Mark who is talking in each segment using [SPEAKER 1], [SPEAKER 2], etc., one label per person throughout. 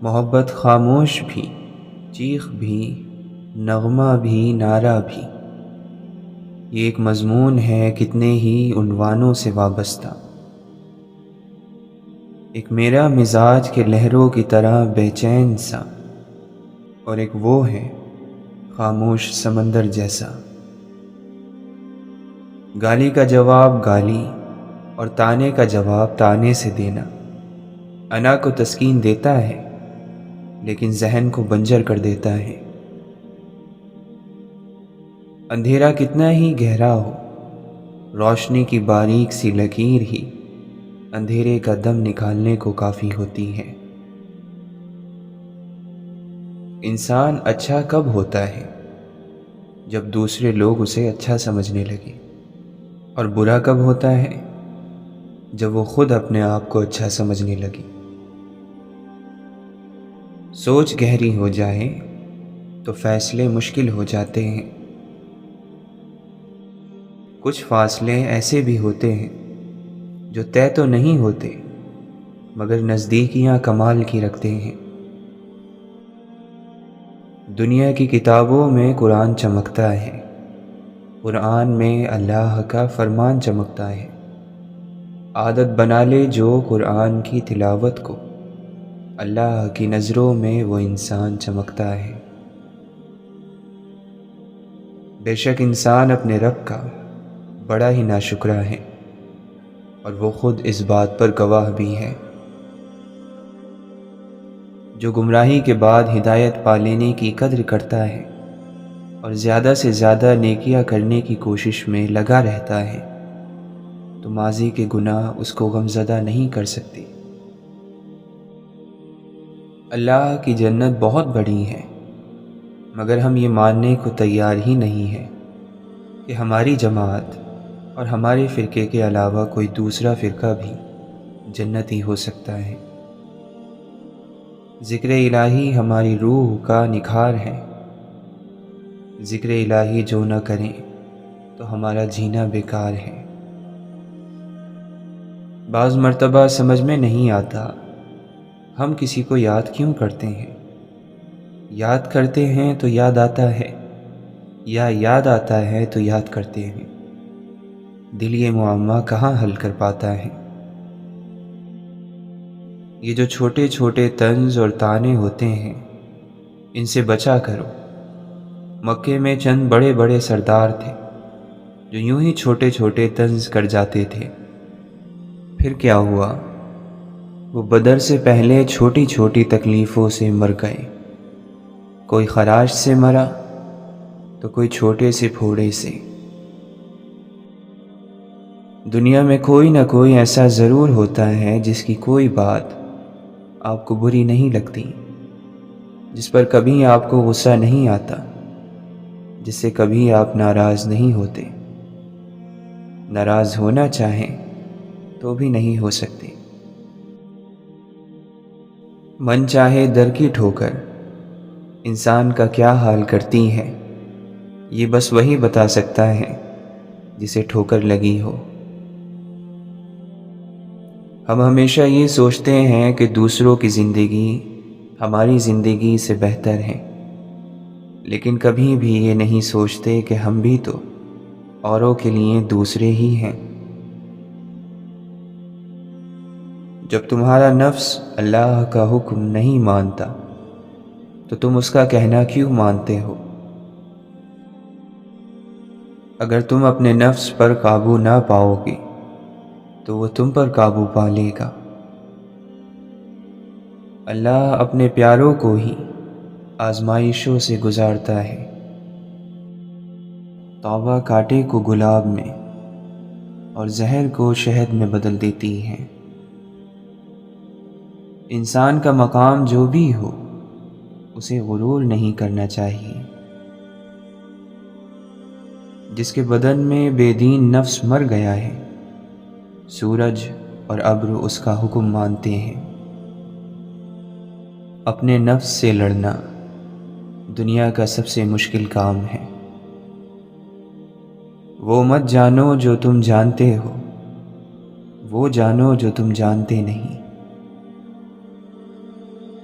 [SPEAKER 1] محبت خاموش بھی، چیخ بھی، نغمہ بھی، نعرہ بھی، یہ ایک مضمون ہے کتنے ہی عنوانوں سے وابستہ۔ ایک میرا مزاج کے لہروں کی طرح بے چین سا، اور ایک وہ ہے خاموش سمندر جیسا۔ گالی کا جواب گالی اور تانے کا جواب تانے سے دینا انا کو تسکین دیتا ہے، لیکن ذہن کو بنجر کر دیتا ہے۔ اندھیرا کتنا ہی گہرا ہو، روشنی کی باریک سی لکیر ہی اندھیرے کا دم نکالنے کو کافی ہوتی ہے۔ انسان اچھا کب ہوتا ہے؟ جب دوسرے لوگ اسے اچھا سمجھنے لگے۔ اور برا کب ہوتا ہے؟ جب وہ خود اپنے آپ کو اچھا سمجھنے لگے۔ سوچ گہری ہو جائے تو فیصلے مشکل ہو جاتے ہیں۔ کچھ فاصلے ایسے بھی ہوتے ہیں جو طے تو نہیں ہوتے، مگر نزدیکیاں کمال کی رکھتے ہیں۔ دنیا کی کتابوں میں قرآن چمکتا ہے، قرآن میں اللہ کا فرمان چمکتا ہے۔ عادت بنا لے جو قرآن کی تلاوت کو، اللہ کی نظروں میں وہ انسان چمکتا ہے۔ بے شک انسان اپنے رب کا بڑا ہی ناشکرا ہے، اور وہ خود اس بات پر گواہ بھی ہے۔ جو گمراہی کے بعد ہدایت پا لینے کی قدر کرتا ہے اور زیادہ سے زیادہ نیکیاں کرنے کی کوشش میں لگا رہتا ہے، تو ماضی کے گناہ اس کو غمزدہ نہیں کر سکتے۔ اللہ کی جنت بہت بڑی ہے، مگر ہم یہ ماننے کو تیار ہی نہیں ہیں کہ ہماری جماعت اور ہمارے فرقے کے علاوہ کوئی دوسرا فرقہ بھی جنتی ہو سکتا ہے۔ ذکر الہی ہماری روح کا نکھار ہے۔ ذکر الہی جو نہ کریں تو ہمارا جینا بیکار ہے۔ بعض مرتبہ سمجھ میں نہیں آتا ہم کسی کو یاد کیوں کرتے ہیں۔ یاد کرتے ہیں تو یاد آتا ہے، یا یاد آتا ہے تو یاد کرتے ہیں۔ دل یہ معمہ کہاں حل کر پاتا ہے۔ یہ جو چھوٹے چھوٹے طنز اور طعنے ہوتے ہیں، ان سے بچا کرو۔ مکے میں چند بڑے بڑے سردار تھے جو یوں ہی چھوٹے چھوٹے طنز کر جاتے تھے۔ پھر کیا ہوا؟ وہ بدر سے پہلے چھوٹی چھوٹی تکلیفوں سے مر گئے۔ کوئی خراش سے مرا تو کوئی چھوٹے سے پھوڑے سے۔ دنیا میں کوئی نہ کوئی ایسا ضرور ہوتا ہے جس کی کوئی بات آپ کو بری نہیں لگتی، جس پر کبھی آپ کو غصہ نہیں آتا، جس سے کبھی آپ ناراض نہیں ہوتے۔ ناراض ہونا چاہیں تو بھی نہیں ہو سکتے۔ من چاہے در کی ٹھوکر انسان کا کیا حال کرتی ہے، یہ بس وہی بتا سکتا ہے جسے ٹھوکر لگی ہو۔ ہم ہمیشہ یہ سوچتے ہیں کہ دوسروں کی زندگی ہماری زندگی سے بہتر ہے، لیکن کبھی بھی یہ نہیں سوچتے کہ ہم بھی تو اوروں کے لیے دوسرے ہی ہیں۔ جب تمہارا نفس اللہ کا حکم نہیں مانتا تو تم اس کا کہنا کیوں مانتے ہو؟ اگر تم اپنے نفس پر قابو نہ پاؤ گے تو وہ تم پر قابو پا لے گا۔ اللہ اپنے پیاروں کو ہی آزمائشوں سے گزارتا ہے۔ توبہ کانٹے کو گلاب میں اور زہر کو شہد میں بدل دیتی ہے۔ انسان کا مقام جو بھی ہو، اسے غرور نہیں کرنا چاہیے۔ جس کے بدن میں بے دین نفس مر گیا ہے، سورج اور ابر اس کا حکم مانتے ہیں۔ اپنے نفس سے لڑنا دنیا کا سب سے مشکل کام ہے۔ وہ مت جانو جو تم جانتے ہو، وہ جانو جو تم جانتے نہیں۔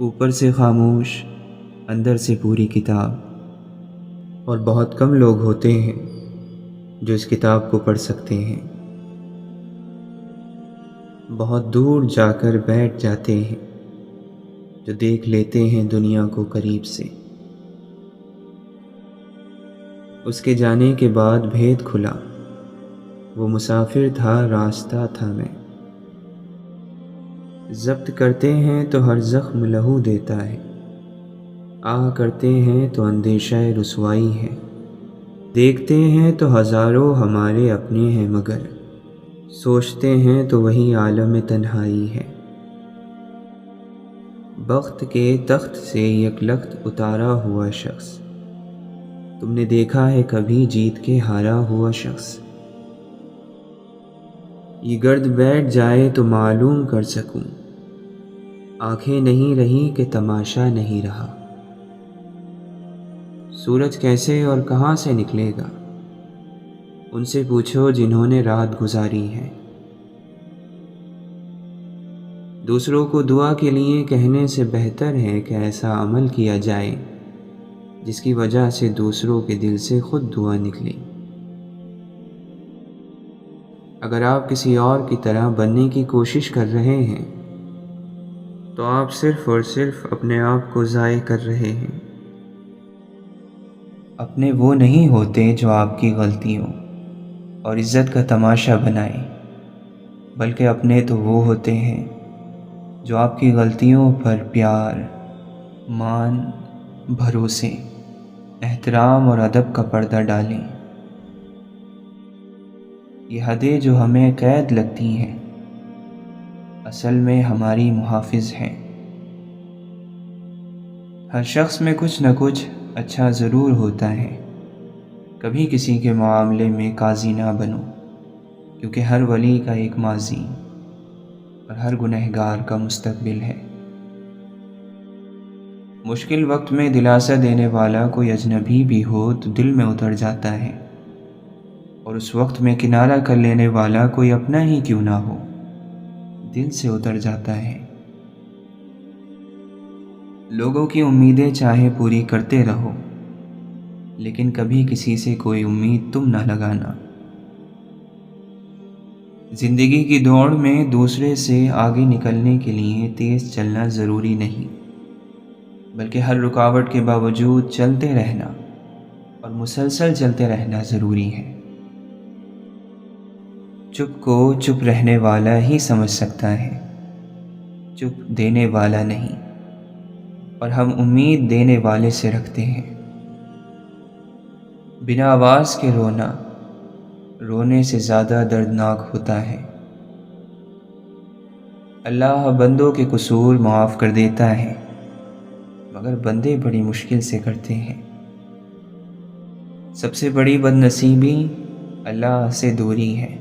[SPEAKER 1] اوپر سے خاموش، اندر سے پوری کتاب، اور بہت کم لوگ ہوتے ہیں جو اس کتاب کو پڑھ سکتے ہیں۔ بہت دور جا کر بیٹھ جاتے ہیں جو دیکھ لیتے ہیں دنیا کو قریب سے۔ اس کے جانے کے بعد بھید کھلا، وہ مسافر تھا، راستہ تھا میں۔ ضبط کرتے ہیں تو ہر زخم لہو دیتا ہے، آہ کرتے ہیں تو اندیشہ رسوائی ہے۔ دیکھتے ہیں تو ہزاروں ہمارے اپنے ہیں، مگر سوچتے ہیں تو وہی عالم تنہائی ہے۔ بخت کے تخت سے یک لخت اتارا ہوا شخص، تم نے دیکھا ہے کبھی جیت کے ہارا ہوا شخص؟ یہ گرد بیٹھ جائے تو معلوم کر سکوں، آنکھیں نہیں رہی کہ تماشا نہیں رہا۔ سورج کیسے اور کہاں سے نکلے گا، ان سے پوچھو جنہوں نے رات گزاری ہے۔ دوسروں کو دعا کے لیے کہنے سے بہتر ہے کہ ایسا عمل کیا جائے جس کی وجہ سے دوسروں کے دل سے خود دعا نکلے۔ اگر آپ کسی اور کی طرح بننے کی کوشش کر رہے ہیں تو آپ صرف اور صرف اپنے آپ کو ضائع کر رہے ہیں۔ اپنے وہ نہیں ہوتے جو آپ کی غلطیوں اور عزت کا تماشا بنائیں، بلکہ اپنے تو وہ ہوتے ہیں جو آپ کی غلطیوں پر پیار، مان، بھروسے، احترام اور ادب کا پردہ ڈالیں۔ یہ حدیں جو ہمیں قید لگتی ہیں، اصل میں ہماری محافظ ہیں۔ ہر شخص میں کچھ نہ کچھ اچھا ضرور ہوتا ہے۔ کبھی کسی کے معاملے میں قاضی نہ بنو، کیونکہ ہر ولی کا ایک ماضی اور ہر گنہگار کا مستقبل ہے۔ مشکل وقت میں دلاسا دینے والا کوئی اجنبی بھی ہو تو دل میں اتر جاتا ہے، اور اس وقت میں کنارہ کر لینے والا کوئی اپنا ہی کیوں نہ ہو، دل سے اتر جاتا ہے۔ لوگوں کی امیدیں چاہے پوری کرتے رہو، لیکن کبھی کسی سے کوئی امید تم نہ لگانا۔ زندگی کی دوڑ میں دوسرے سے آگے نکلنے کے لیے تیز چلنا ضروری نہیں، بلکہ ہر رکاوٹ کے باوجود چلتے رہنا اور مسلسل چلتے رہنا ضروری ہے۔ چپ کو چپ رہنے والا ہی سمجھ سکتا ہے، چپ دینے والا نہیں، اور ہم امید دینے والے سے رکھتے ہیں۔ بنا آواز کے رونا رونے سے زیادہ دردناک ہوتا ہے۔ اللہ بندوں کے قصور معاف کر دیتا ہے، مگر بندے بڑی مشکل سے کرتے ہیں۔ سب سے بڑی بد نصیبی اللہ سے دوری ہے۔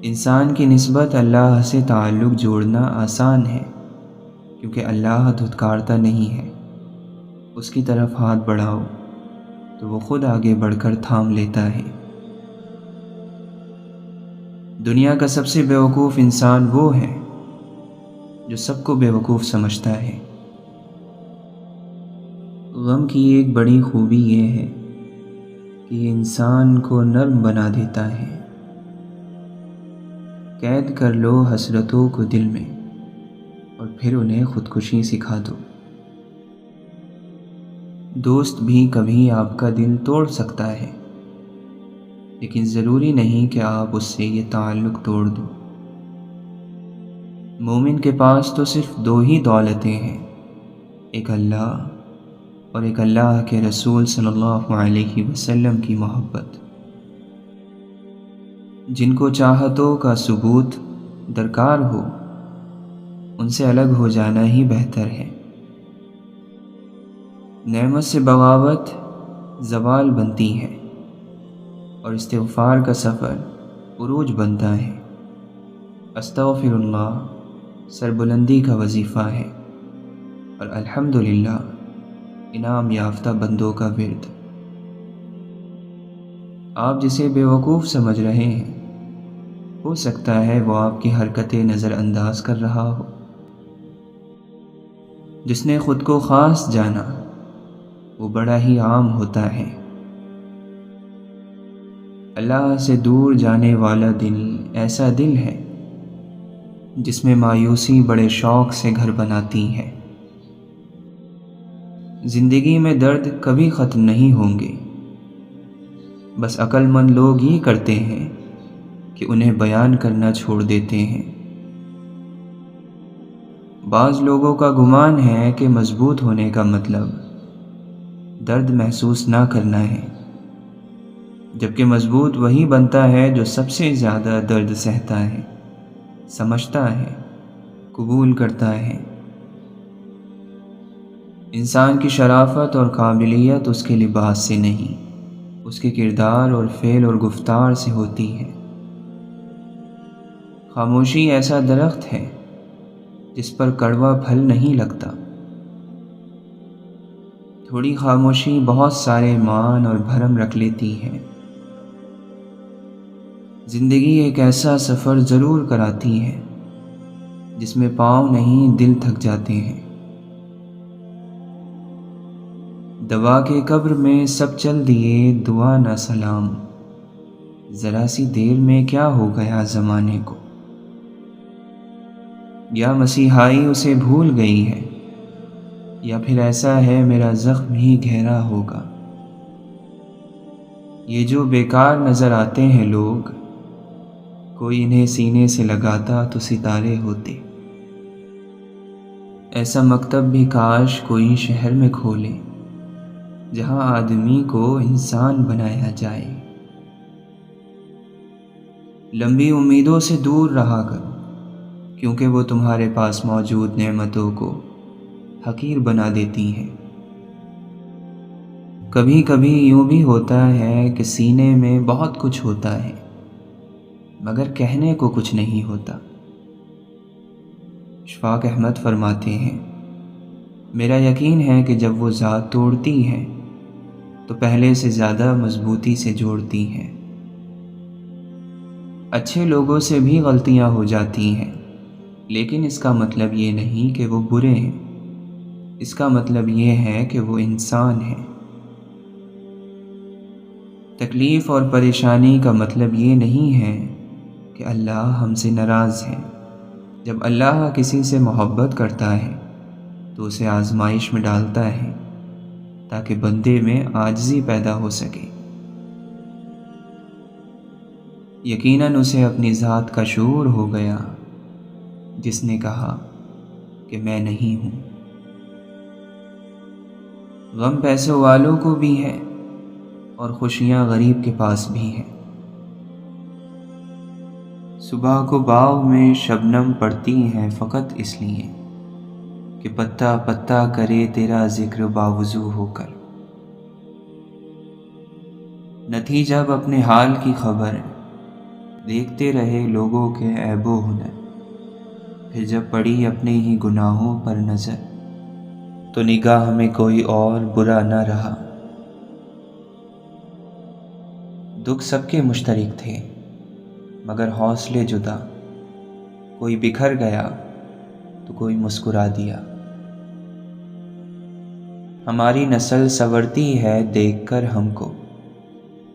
[SPEAKER 1] انسان کی نسبت اللہ سے تعلق جوڑنا آسان ہے، کیونکہ اللہ دھتکارتا نہیں ہے۔ اس کی طرف ہاتھ بڑھاؤ تو وہ خود آگے بڑھ کر تھام لیتا ہے۔ دنیا کا سب سے بیوقوف انسان وہ ہے جو سب کو بیوقوف سمجھتا ہے۔ غم کی ایک بڑی خوبی یہ ہے کہ یہ انسان کو نرم بنا دیتا ہے۔ قید کر لو حسرتوں کو دل میں اور پھر انہیں خودکشی سکھا دو۔ دوست بھی کبھی آپ کا دل توڑ سکتا ہے، لیکن ضروری نہیں کہ آپ اس سے یہ تعلق توڑ دو۔ مومن کے پاس تو صرف دو ہی دولتیں ہیں، ایک اللہ اور ایک اللہ کے رسول صلی اللہ علیہ وسلم کی محبت۔ جن کو چاہتوں کا ثبوت درکار ہو، ان سے الگ ہو جانا ہی بہتر ہے۔ نعمت سے بغاوت زوال بنتی ہے، اور استغفار کا سفر عروج بنتا ہے۔ استغفر اللہ سربلندی کا وظیفہ ہے، اور الحمدللہ انعام یافتہ بندوں کا ورد۔ آپ جسے بیوقوف سمجھ رہے ہیں، ہو سکتا ہے وہ آپ کی حرکتیں نظر انداز کر رہا ہو، جس نے خود کو خاص جانا وہ بڑا ہی عام ہوتا ہے۔ اللہ سے دور جانے والا دل ایسا دل ہے جس میں مایوسی بڑے شوق سے گھر بناتی ہے۔ زندگی میں درد کبھی ختم نہیں ہوں گے، بس عقل مند لوگ یہ کرتے ہیں کہ انہیں بیان کرنا چھوڑ دیتے ہیں۔ بعض لوگوں کا گمان ہے کہ مضبوط ہونے کا مطلب درد محسوس نہ کرنا ہے، جبکہ مضبوط وہی بنتا ہے جو سب سے زیادہ درد سہتا ہے، سمجھتا ہے، قبول کرتا ہے۔ انسان کی شرافت اور قابلیت اس کے لباس سے نہیں، اس کے کردار اور فعل اور گفتار سے ہوتی ہے۔ خاموشی ایسا درخت ہے جس پر کڑوا پھل نہیں لگتا۔ تھوڑی خاموشی بہت سارے مان اور بھرم رکھ لیتی ہے۔ زندگی ایک ایسا سفر ضرور کراتی ہے جس میں پاؤں نہیں دل تھک جاتے ہیں۔ دوا کے قبر میں سب چل دیے دعا نہ سلام، ذرا سی دیر میں کیا ہو گیا زمانے کو۔ یا مسیحائی اسے بھول گئی ہے، یا پھر ایسا ہے میرا زخم ہی گہرا ہوگا۔ یہ جو بیکار نظر آتے ہیں لوگ، کوئی انہیں سینے سے لگاتا تو ستارے ہوتے۔ ایسا مکتب بھی کاش کوئی شہر میں کھولے جہاں آدمی کو انسان بنایا جائے۔ لمبی امیدوں سے دور رہا کرو، کیونکہ وہ تمہارے پاس موجود نعمتوں کو حقیر بنا دیتی ہیں۔ کبھی کبھی یوں بھی ہوتا ہے کہ سینے میں بہت کچھ ہوتا ہے مگر کہنے کو کچھ نہیں ہوتا۔ اشفاق احمد فرماتے ہیں، میرا یقین ہے کہ جب وہ ذات توڑتی ہے تو پہلے سے زیادہ مضبوطی سے جوڑتی ہے۔ اچھے لوگوں سے بھی غلطیاں ہو جاتی ہیں، لیکن اس کا مطلب یہ نہیں کہ وہ برے ہیں، اس کا مطلب یہ ہے کہ وہ انسان ہیں۔ تکلیف اور پریشانی کا مطلب یہ نہیں ہے کہ اللہ ہم سے ناراض ہے۔ جب اللہ کسی سے محبت کرتا ہے تو اسے آزمائش میں ڈالتا ہے تاکہ بندے میں عاجزی پیدا ہو سکے۔ یقیناً اسے اپنی ذات کا شعور ہو گیا جس نے کہا کہ میں نہیں ہوں۔ غم پیسوں والوں کو بھی ہے اور خوشیاں غریب کے پاس بھی ہیں۔ صبح کو باغ میں شبنم پڑتی ہیں فقط اس لیے کہ پتا پتا کرے تیرا ذکر باوضو ہو کر۔ نہ تھی جب اپنے حال کی خبر، دیکھتے رہے لوگوں کے عیب و ہنر، پھر جب پڑی اپنے ہی گناہوں پر نظر تو نگاہ میں کوئی اور برا نہ رہا۔ دکھ سب کے مشترک تھے مگر حوصلے جدا، کوئی بکھر گیا تو کوئی مسکرا دیا۔ ہماری نسل سنورتی ہے دیکھ کر ہم کو،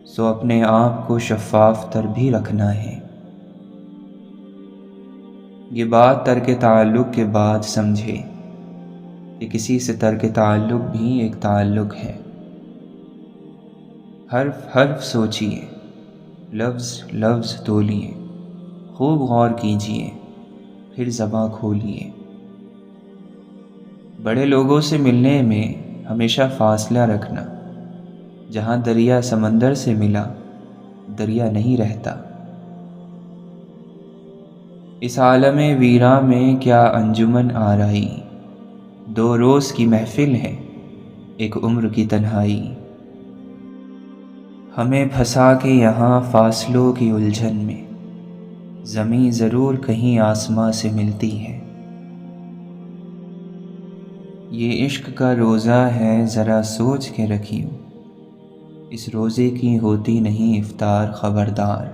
[SPEAKER 1] سو اپنے آپ کو شفاف تر بھی رکھنا ہے۔ یہ بات ترک تعلق کے بعد سمجھے کہ کسی سے ترک تعلق بھی ایک تعلق ہے۔ حرف حرف سوچیے، لفظ لفظ تولیے، خوب غور کیجیے، پھر زباں کھولیے۔ بڑے لوگوں سے ملنے میں ہمیشہ فاصلہ رکھنا۔ جہاں دریا سمندر سے ملا، دریا نہیں رہتا۔ اس عالم ویراں میں کیا انجمن آرائی، دو روز کی محفل ہے ایک عمر کی تنہائی۔ ہمیں پھنسا کے یہاں فاصلوں کی الجھن میں، زمیں ضرور کہیں آسماں سے ملتی ہے۔ یہ عشق کا روزہ ہے ذرا سوچ کے رکھیو، اس روزے کی ہوتی نہیں افطار خبردار۔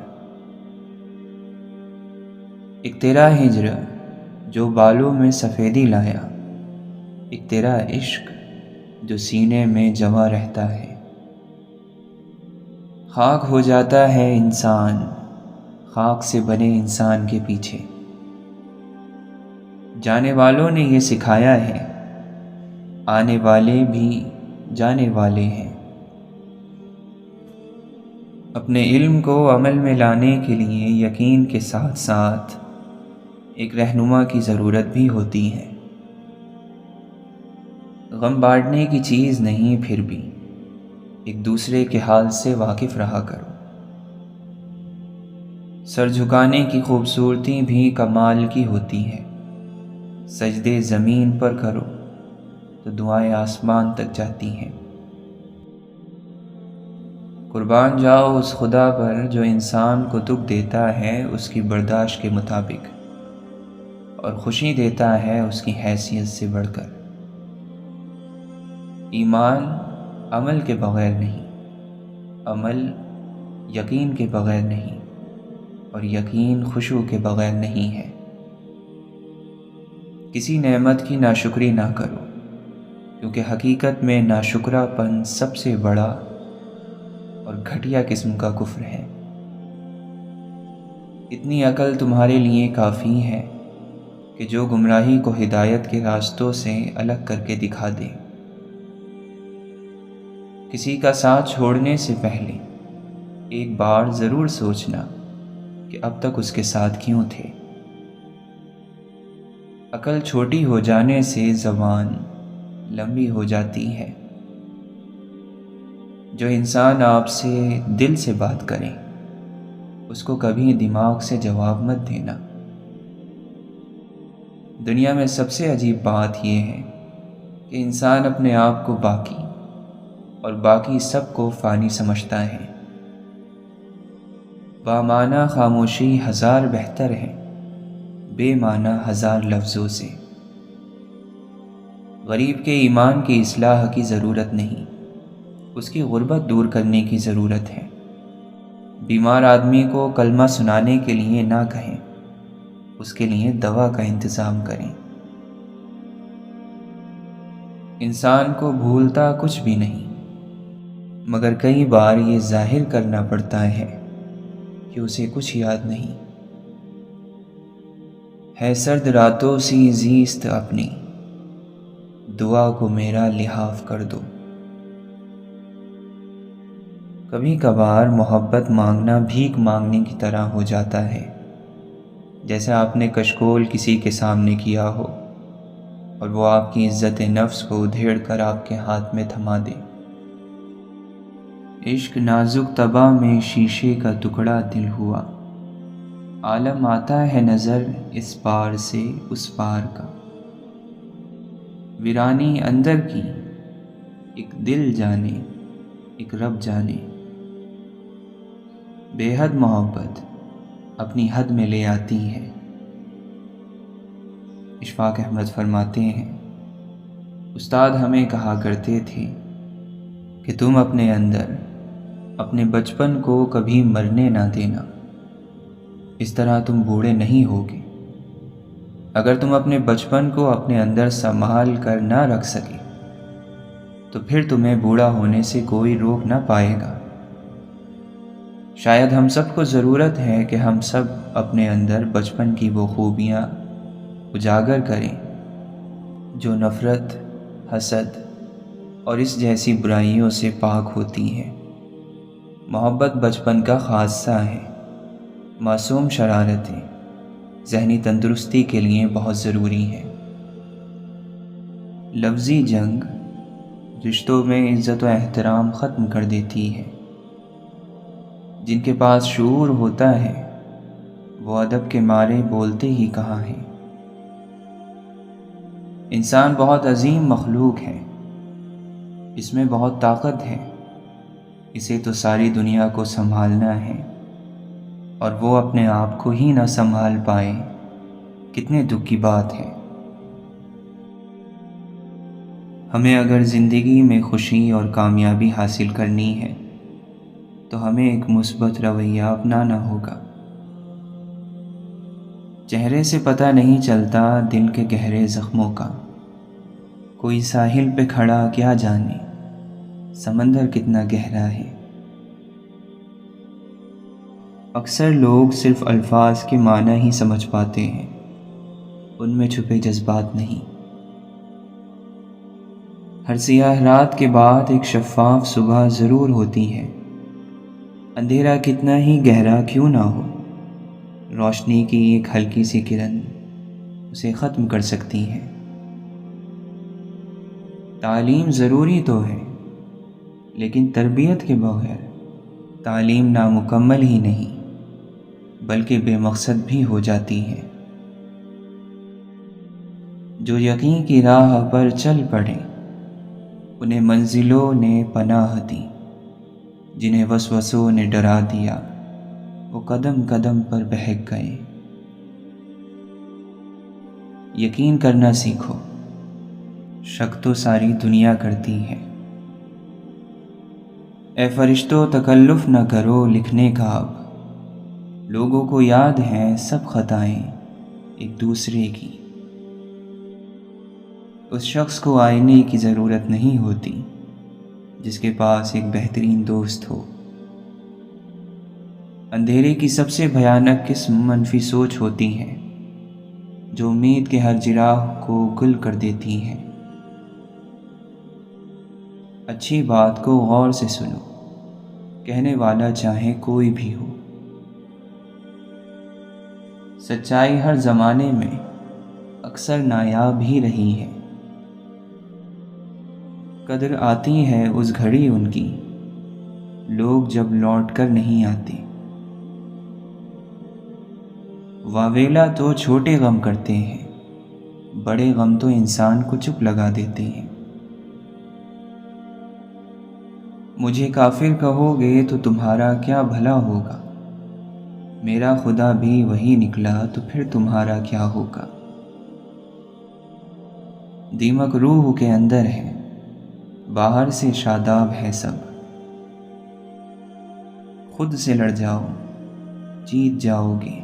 [SPEAKER 1] ایک تیرا ہجر جو بالوں میں سفیدی لایا، ایک تیرا عشق جو سینے میں جمع رہتا ہے۔ خاک ہو جاتا ہے انسان، خاک سے بنے انسان کے پیچھے۔ جانے والوں نے یہ سکھایا ہے، آنے والے بھی جانے والے ہیں۔ اپنے علم کو عمل میں لانے کے لیے یقین کے ساتھ ساتھ ایک رہنما کی ضرورت بھی ہوتی ہے۔ غم بانٹنے کی چیز نہیں، پھر بھی ایک دوسرے کے حال سے واقف رہا کرو۔ سر جھکانے کی خوبصورتی بھی کمال کی ہوتی ہے۔ سجدے زمین پر کرو تو دعائیں آسمان تک جاتی ہیں۔ قربان جاؤ اس خدا پر جو انسان کو دکھ دیتا ہے اس کی برداشت کے مطابق، اور خوشی دیتا ہے اس کی حیثیت سے بڑھ کر۔ ایمان عمل کے بغیر نہیں، عمل یقین کے بغیر نہیں، اور یقین خشوع کے بغیر نہیں ہے۔ کسی نعمت کی ناشکری نہ کرو، کیونکہ حقیقت میں ناشکرا پن سب سے بڑا اور گھٹیا قسم کا کفر ہے۔ اتنی عقل تمہارے لیے کافی ہے کہ جو گمراہی کو ہدایت کے راستوں سے الگ کر کے دکھا دے۔ کسی کا ساتھ چھوڑنے سے پہلے ایک بار ضرور سوچنا کہ اب تک اس کے ساتھ کیوں تھے۔ عقل چھوٹی ہو جانے سے زبان لمبی ہو جاتی ہے۔ جو انسان آپ سے دل سے بات کرے اس کو کبھی دماغ سے جواب مت دینا۔ دنیا میں سب سے عجیب بات یہ ہے کہ انسان اپنے آپ کو باقی اور باقی سب کو فانی سمجھتا ہے۔ بامعنی خاموشی ہزار بہتر ہے بے معنی ہزار لفظوں سے۔ غریب کے ایمان کی اصلاح کی ضرورت نہیں، اس کی غربت دور کرنے کی ضرورت ہے۔ بیمار آدمی کو کلمہ سنانے کے لیے نہ کہیں، اس کے لیے دوا کا انتظام کریں۔ انسان کو بھولتا کچھ بھی نہیں، مگر کئی بار یہ ظاہر کرنا پڑتا ہے کہ اسے کچھ یاد نہیں۔ ہے سرد راتوں سی زیست اپنی، دعا کو میرا لحاف کر دو۔ کبھی کبھار محبت مانگنا بھیک مانگنے کی طرح ہو جاتا ہے، جیسے آپ نے کشکول کسی کے سامنے کیا ہو اور وہ آپ کی عزت نفس کو ادھیڑ کر آپ کے ہاتھ میں تھما دے۔ عشق نازک طبع میں شیشے کا ٹکڑا دل ہوا، عالم آتا ہے نظر اس پار سے اس پار کا۔ ویرانی اندر کی ایک دل جانے، ایک رب جانے۔ بے حد محبت اپنی حد میں لے آتی ہے۔ اشفاق احمد فرماتے ہیں، استاد ہمیں کہا کرتے تھے کہ تم اپنے اندر اپنے بچپن کو کبھی مرنے نہ دینا، اس طرح تم بوڑھے نہیں ہوگے۔ اگر تم اپنے بچپن کو اپنے اندر سنبھال کر نہ رکھ سکے تو پھر تمہیں بوڑھا ہونے سے کوئی روک نہ پائے گا۔ شاید ہم سب کو ضرورت ہے کہ ہم سب اپنے اندر بچپن کی وہ خوبیاں اجاگر کریں جو نفرت، حسد اور اس جیسی برائیوں سے پاک ہوتی ہیں۔ محبت بچپن کا خاصہ ہے۔ معصوم شرارتیں ذہنی تندرستی کے لیے بہت ضروری ہیں۔ لفظی جنگ رشتوں میں عزت و احترام ختم کر دیتی ہے۔ جن کے پاس شعور ہوتا ہے وہ ادب کے مارے بولتے ہی کہاں ہیں۔ انسان بہت عظیم مخلوق ہے، اس میں بہت طاقت ہے، اسے تو ساری دنیا کو سنبھالنا ہے، اور وہ اپنے آپ کو ہی نہ سنبھال پائے، کتنے دکھ کی بات ہے۔ ہمیں اگر زندگی میں خوشی اور کامیابی حاصل کرنی ہے تو ہمیں ایک مثبت رویہ اپنانا ہوگا۔ چہرے سے پتہ نہیں چلتا دل کے گہرے زخموں کا، کوئی ساحل پہ کھڑا کیا جانے سمندر کتنا گہرا ہے۔ اکثر لوگ صرف الفاظ کے معنی ہی سمجھ پاتے ہیں، ان میں چھپے جذبات نہیں۔ ہر سیاہ رات کے بعد ایک شفاف صبح ضرور ہوتی ہے، اندھیرا کتنا ہی گہرا کیوں نہ ہو، روشنی کی ایک ہلکی سی کرن اسے ختم کر سکتی ہے۔ تعلیم ضروری تو ہے، لیکن تربیت کے بغیر تعلیم نامکمل ہی نہیں بلکہ بے مقصد بھی ہو جاتی ہے۔ جو یقین کی راہ پر چل پڑے انہیں منزلوں نے پناہ دی، جنہیں وسوسوں نے ڈرا دیا وہ قدم قدم پر بہک گئے۔ یقین کرنا سیکھو، شک تو ساری دنیا کرتی ہے۔ اے فرشتوں تکلف نہ کرو لکھنے کا اب، لوگوں کو یاد ہیں سب خطائیں ایک دوسرے کی۔ اس شخص کو آئینے کی ضرورت نہیں ہوتی جس کے پاس ایک بہترین دوست ہو۔ اندھیرے کی سب سے بھیانک قسم منفی سوچ ہوتی ہے، جو امید کے ہر چراغ کو گل کر دیتی ہے۔ اچھی بات کو غور سے سنو، کہنے والا چاہے کوئی بھی ہو۔ سچائی ہر زمانے میں اکثر نایاب ہی رہی ہے، قدر آتی ہے اس گھڑی ان کی لوگ جب لوٹ کر نہیں آتے۔ واویلا تو چھوٹے غم کرتے ہیں، بڑے غم تو انسان کو چپ لگا دیتے ہیں۔ مجھے کافر کہو گے تو تمہارا کیا بھلا ہوگا، میرا خدا بھی وہی نکلا تو پھر تمہارا کیا ہوگا۔ دیمک روح کے اندر ہے، باہر سے شاداب ہے سب۔ خود سے لڑ جاؤ، جیت جاؤ گے۔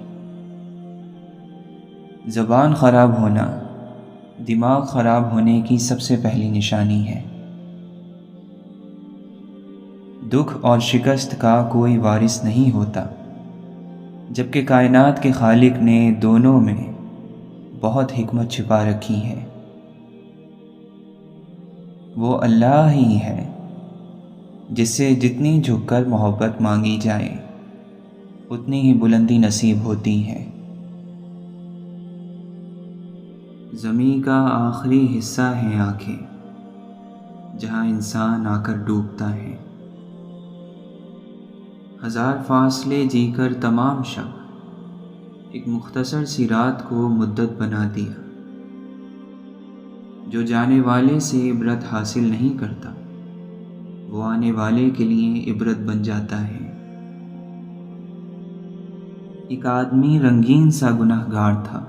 [SPEAKER 1] زبان خراب ہونا دماغ خراب ہونے کی سب سے پہلی نشانی ہے۔ دکھ اور شکست کا کوئی وارث نہیں ہوتا، جبکہ کائنات کے خالق نے دونوں میں بہت حکمت چھپا رکھی ہے۔ وہ اللہ ہی ہے جس سے جتنی جھک کر محبت مانگی جائے اتنی ہی بلندی نصیب ہوتی ہے۔ زمین کا آخری حصہ ہے آنکھیں، جہاں انسان آ کر ڈوبتا ہے۔ ہزار فاصلے جی کر تمام شب ایک مختصر سی رات کو مدت بنا دیا۔ جو جانے والے سے عبرت حاصل نہیں کرتا وہ آنے والے کے لیے عبرت بن جاتا ہے۔ ایک آدمی رنگین سا گناہ گار تھا،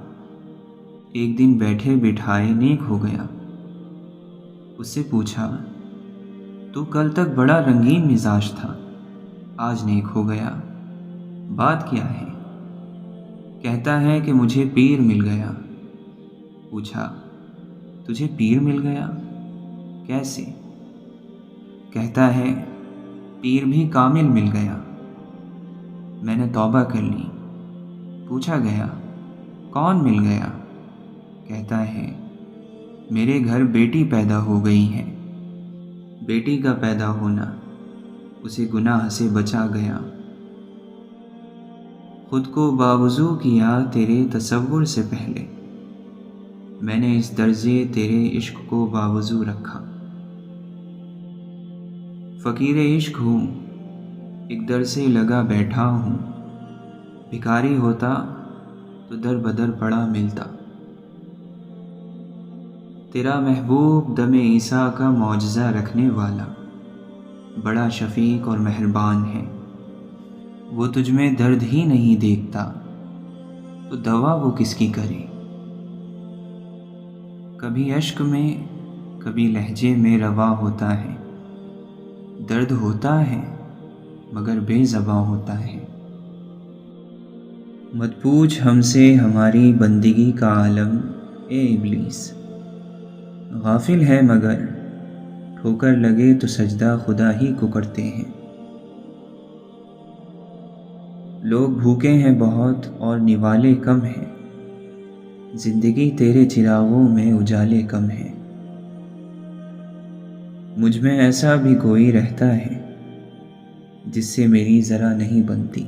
[SPEAKER 1] ایک دن بیٹھے بٹھائے نیک ہو گیا۔ اس سے پوچھا، تو کل تک بڑا رنگین مزاج تھا، آج نیک ہو گیا، بات کیا ہے؟ کہتا ہے کہ مجھے پیر مل گیا۔ پوچھا، تجھے پیر مل گیا؟ کیسے؟ کہتا ہے، پیر بھی کامل مل گیا۔ میں نے توبہ کر لی۔ پوچھا گیا، کون مل گیا؟ کہتا ہے، میرے گھر بیٹی پیدا ہو گئی ہے۔ بیٹی کا پیدا ہونا اسے گناہ سے بچا گیا۔ خود کو باوضو کیا تیرے تصور سے پہلے، میں نے اس درجے تیرے عشق کو باوضو رکھا۔ فقیر عشق ہوں، ایک در سے لگا بیٹھا ہوں، بھکاری ہوتا تو در بدر پڑا ملتا۔ تیرا محبوب دم عیسیٰ کا معجزہ رکھنے والا بڑا شفیق اور مہربان ہے۔ وہ تجھ میں درد ہی نہیں دیکھتا تو دوا وہ کس کی کرے۔ کبھی اشک میں کبھی لہجے میں روا ہوتا ہے، درد ہوتا ہے مگر بے زباں ہوتا ہے۔ مت پوچھ ہم سے ہماری بندگی کا عالم اے ابلیس، غافل ہے مگر ٹھوکر لگے تو سجدہ خدا ہی کو کرتے ہیں۔ لوگ بھوکے ہیں بہت اور نوالے کم ہیں، زندگی تیرے چراغوں میں اجالے کم ہیں۔ مجھ میں ایسا بھی کوئی رہتا ہے جس سے میری ذرا نہیں بنتی،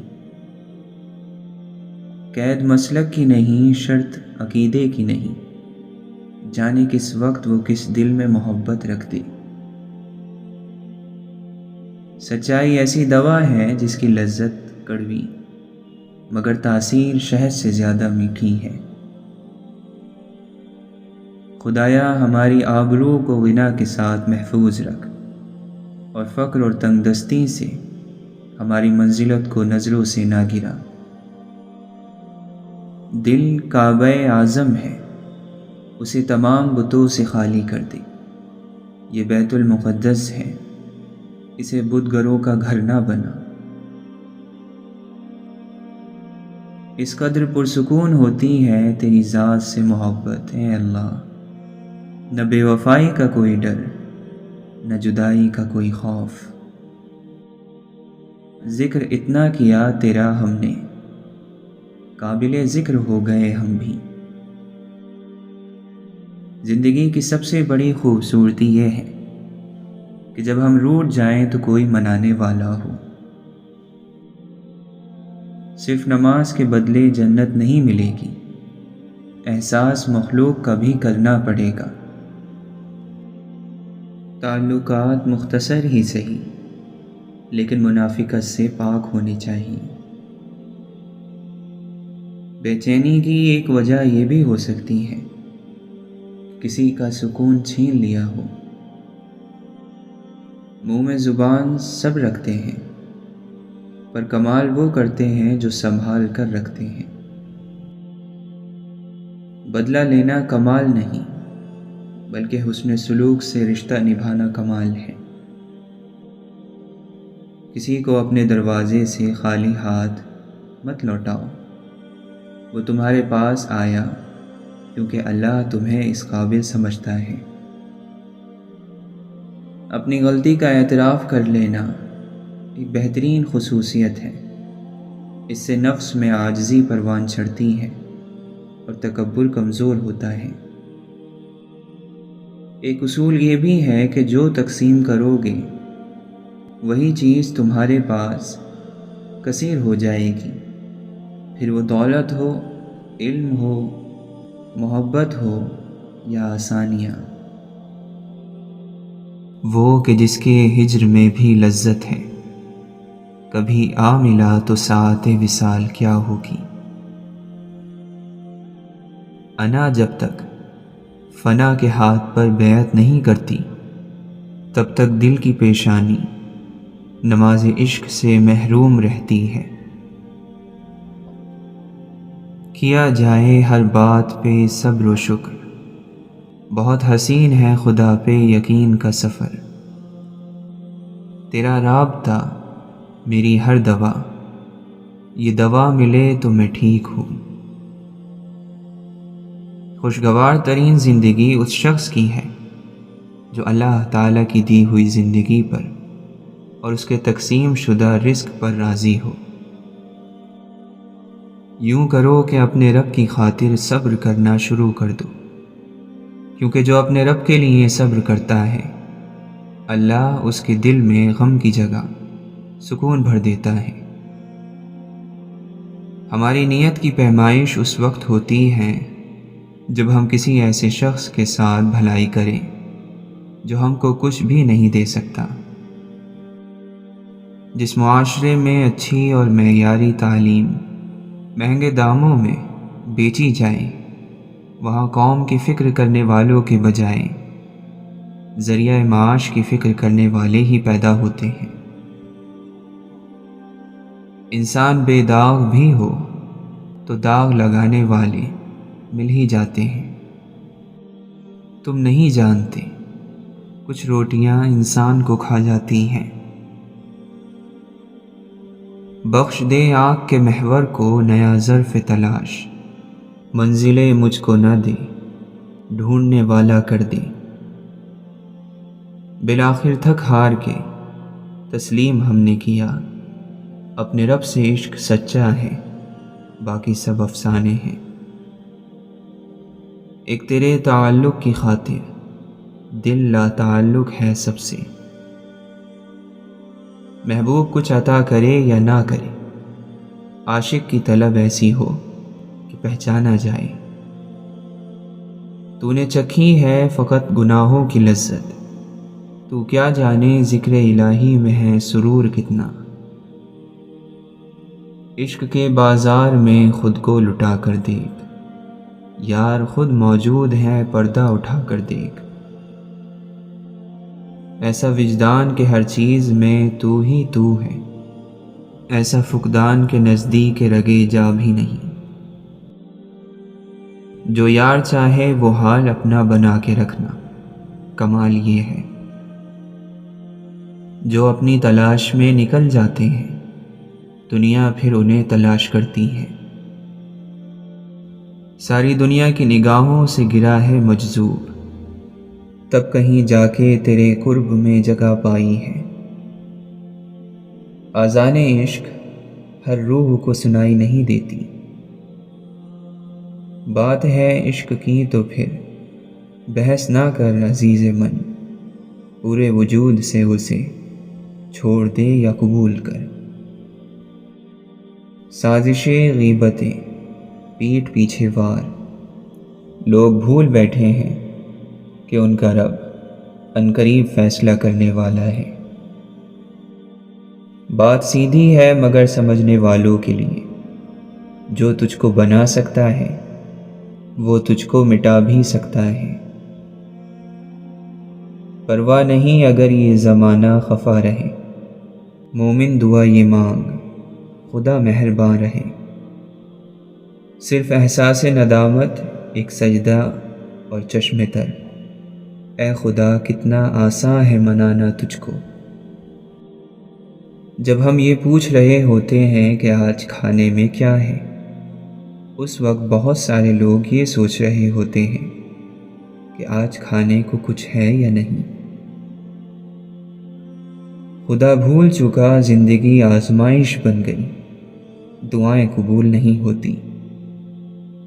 [SPEAKER 1] قید مسلک کی نہیں شرط عقیدے کی نہیں، جانے کس وقت وہ کس دل میں محبت رکھ دے۔ سچائی ایسی دوا ہے جس کی لذت کڑوی مگر تاثیر شہد سے زیادہ میٹھی ہے۔ خدایا ہماری آبرو کو غنا کے ساتھ محفوظ رکھ، اور فقر اور تنگ دستی سے ہماری منزلت کو نظروں سے نہ گرا۔ دل کعبہ اعظم ہے، اسے تمام بتوں سے خالی کر دے۔ یہ بیت المقدس ہے، اسے بت گروں کا گھر نہ بنا۔ اس قدر پرسکون ہوتی ہے تیری ذات سے محبت، اے اللہ، نہ بے وفائی کا کوئی ڈر، نہ جدائی کا کوئی خوف۔ ذکر اتنا کیا تیرا ہم نے، قابل ذکر ہو گئے ہم بھی۔ زندگی کی سب سے بڑی خوبصورتی یہ ہے کہ جب ہم روٹھ جائیں تو کوئی منانے والا ہو۔ صرف نماز کے بدلے جنت نہیں ملے گی، احساس مخلوق کا بھی کرنا پڑے گا۔ تعلقات مختصر ہی صحیح، لیکن منافقت سے پاک ہونی چاہیے۔ بے چینی کی ایک وجہ یہ بھی ہو سکتی ہے کسی کا سکون چھین لیا ہو۔ منہ میں زبان سب رکھتے ہیں، پر کمال وہ کرتے ہیں جو سنبھال کر رکھتے ہیں۔ بدلہ لینا کمال نہیں، بلکہ حسن سلوک سے رشتہ نبھانا کمال ہے۔ کسی کو اپنے دروازے سے خالی ہاتھ مت لوٹاؤ، وہ تمہارے پاس آیا کیونکہ اللہ تمہیں اس قابل سمجھتا ہے۔ اپنی غلطی کا اعتراف کر لینا ایک بہترین خصوصیت ہے، اس سے نفس میں عاجزی پروان چڑھتی ہے اور تکبر کمزور ہوتا ہے۔ ایک اصول یہ بھی ہے کہ جو تقسیم کرو گے وہی چیز تمہارے پاس کثیر ہو جائے گی، پھر وہ دولت ہو، علم ہو، محبت ہو یا آسانیاں۔ وہ کہ جس کے ہجر میں بھی لذت ہے، کبھی آ ملا تو ساعت وصال کیا ہوگی۔ انا جب تک فنا کے ہاتھ پر بیعت نہیں کرتی، تب تک دل کی پیشانی نماز عشق سے محروم رہتی ہے۔ کیا جائے ہر بات پہ صبر و شکر، بہت حسین ہے خدا پہ یقین کا سفر۔ تیرا رابطہ میری ہر دوا، یہ دوا ملے تو میں ٹھیک ہوں۔ خوشگوار ترین زندگی اس شخص کی ہے جو اللہ تعالیٰ کی دی ہوئی زندگی پر اور اس کے تقسیم شدہ رزق پر راضی ہو۔ یوں کرو کہ اپنے رب کی خاطر صبر کرنا شروع کر دو، کیونکہ جو اپنے رب کے لیے صبر کرتا ہے اللہ اس کے دل میں غم کی جگہ سکون بھر دیتا ہے۔ ہماری نیت کی پیمائش اس وقت ہوتی ہے جب ہم کسی ایسے شخص کے ساتھ بھلائی کریں جو ہم کو کچھ بھی نہیں دے سکتا۔ جس معاشرے میں اچھی اور معیاری تعلیم مہنگے داموں میں بیچی جائے، وہاں قوم کی فکر کرنے والوں کے بجائے ذریعہ معاش کی فکر کرنے والے ہی پیدا ہوتے ہیں۔ انسان بے داغ بھی ہو تو داغ لگانے والے مل ہی جاتے ہیں۔ تم نہیں جانتے کچھ روٹیاں انسان کو کھا جاتی ہیں۔ بخش دے آنکھ کے محور کو نیا ظرف تلاش، منزلیں مجھ کو نہ دے ڈھونڈنے والا کر دے۔ بالآخر تھک ہار کے تسلیم ہم نے کیا، اپنے رب سے عشق سچا ہے، باقی سب افسانے ہیں۔ ایک تیرے تعلق کی خاطر دل لا تعلق ہے سب سے، محبوب کچھ عطا کرے یا نہ کرے، عاشق کی طلب ایسی ہو کہ پہچانا جائے۔ تو نے چکھی ہے فقط گناہوں کی لذت، تو کیا جانے ذکر الہی میں ہے سرور کتنا۔ عشق کے بازار میں خود کو لٹا کر دیکھ، یار خود موجود ہے پردہ اٹھا کر دیکھ۔ ایسا وجدان کہ ہر چیز میں تو ہی تو ہے، ایسا فقدان کے نزدیک رگے جا بھی نہیں۔ جو یار چاہے وہ حال اپنا بنا کے رکھنا، کمال یہ ہے۔ جو اپنی تلاش میں نکل جاتے ہیں، دنیا پھر انہیں تلاش کرتی ہے۔ ساری دنیا کی نگاہوں سے گرا ہے مجذوب، تب کہیں جا کے تیرے قرب میں جگہ پائی ہے۔ آذان عشق ہر روح کو سنائی نہیں دیتی، بات ہے عشق کی تو پھر بحث نہ کر عزیز من، پورے وجود سے اسے چھوڑ دے یا قبول کر۔ سازشیں غیبتیں پیٹھ پیچھے وار، لوگ بھول بیٹھے ہیں کہ ان کا رب عنقریب فیصلہ کرنے والا ہے۔ بات سیدھی ہے مگر سمجھنے والوں کے لیے، جو تجھ کو بنا سکتا ہے وہ تجھ کو مٹا بھی سکتا ہے۔ پرواہ نہیں اگر یہ زمانہ خفا رہے، مومن دعا یہ مانگ خدا مہرباں رہے۔ صرف احساس ندامت ایک سجدہ اور چشم تر، اے خدا کتنا آساں ہے منانا تجھ کو۔ جب ہم یہ پوچھ رہے ہوتے ہیں کہ آج کھانے میں کیا ہے، اس وقت بہت سارے لوگ یہ سوچ رہے ہوتے ہیں کہ آج کھانے کو کچھ ہے یا نہیں۔ خدا بھول چکا زندگی آزمائش بن گئی، دعائیں قبول نہیں ہوتی۔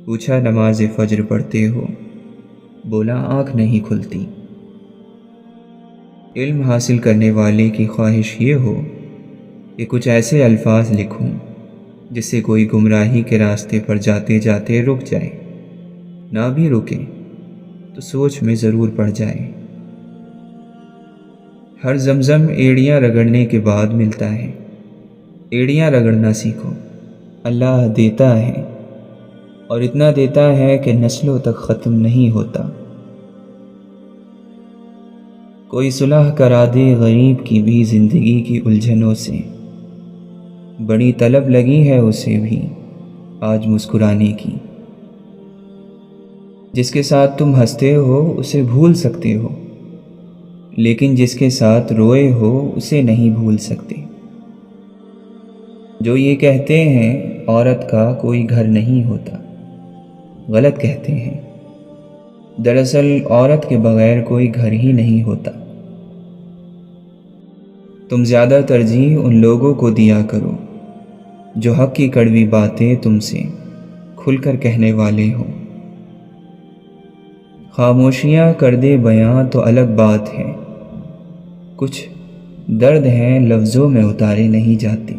[SPEAKER 1] پوچھا نماز فجر پڑھتے ہو، بولا آنکھ نہیں کھلتی۔ علم حاصل کرنے والے کی خواہش یہ ہو کہ کچھ ایسے الفاظ لکھوں جس سے کوئی گمراہی کے راستے پر جاتے جاتے رک جائے، نہ بھی رکے تو سوچ میں ضرور پڑ جائے۔ ہر زمزم ایڑیاں رگڑنے کے بعد ملتا ہے، ایڑیاں رگڑنا سیکھو، اللہ دیتا ہے اور اتنا دیتا ہے کہ نسلوں تک ختم نہیں ہوتا۔ کوئی صلح کرا دے غریب کی بھی زندگی کی الجھنوں سے، بڑی طلب لگی ہے اسے بھی آج مسکرانے کی۔ جس کے ساتھ تم ہنستے ہو اسے بھول سکتے ہو، لیکن جس کے ساتھ روئے ہو اسے نہیں بھول سکتے۔ جو یہ کہتے ہیں عورت کا کوئی گھر نہیں ہوتا، غلط کہتے ہیں۔ دراصل عورت کے بغیر کوئی گھر ہی نہیں ہوتا۔ تم زیادہ ترجیح ان لوگوں کو دیا کرو جو حق کی کڑوی باتیں تم سے کھل کر کہنے والے ہوں۔ خاموشیاں کر دے بیاں تو الگ بات ہے، کچھ درد ہیں لفظوں میں اتارے نہیں جاتے۔